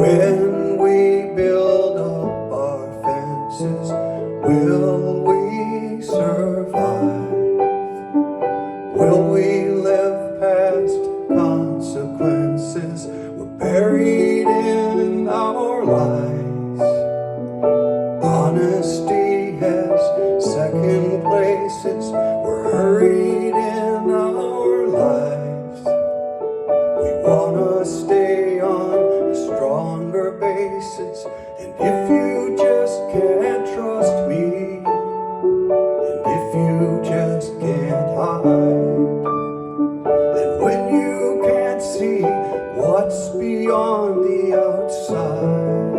When we build up our fences, will we survive? Will we live past consequences? We're buried in our lies. Honesty has second places. We're hurried in our lives. We wanna stay on a stronger basis. And if you just can't trust me, and if you just can't hide, and when you can't see what's beyond the outside,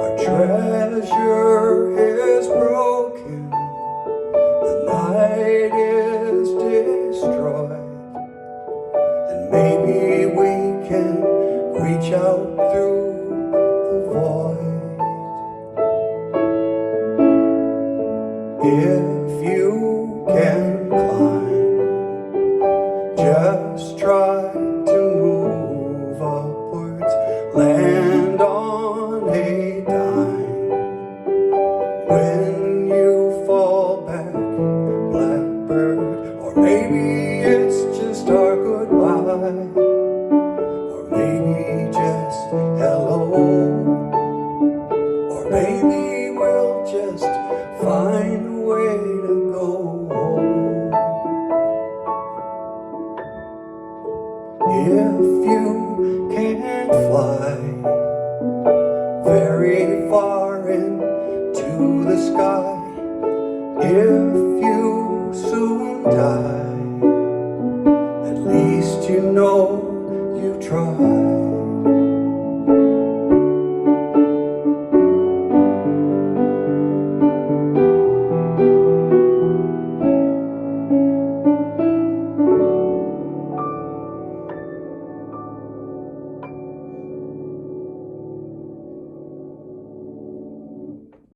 our treasure is broken, the night is destroyed, and maybe we can reach out through the void. If you can climb, just try to move upwards, land on a dime. When you fall back, blackbird, or maybe it's just our goodbye, or maybe just hello, or maybe we'll just find a way to go home. If you can't fly very far into the sky, if you soon die, at least you know you tried.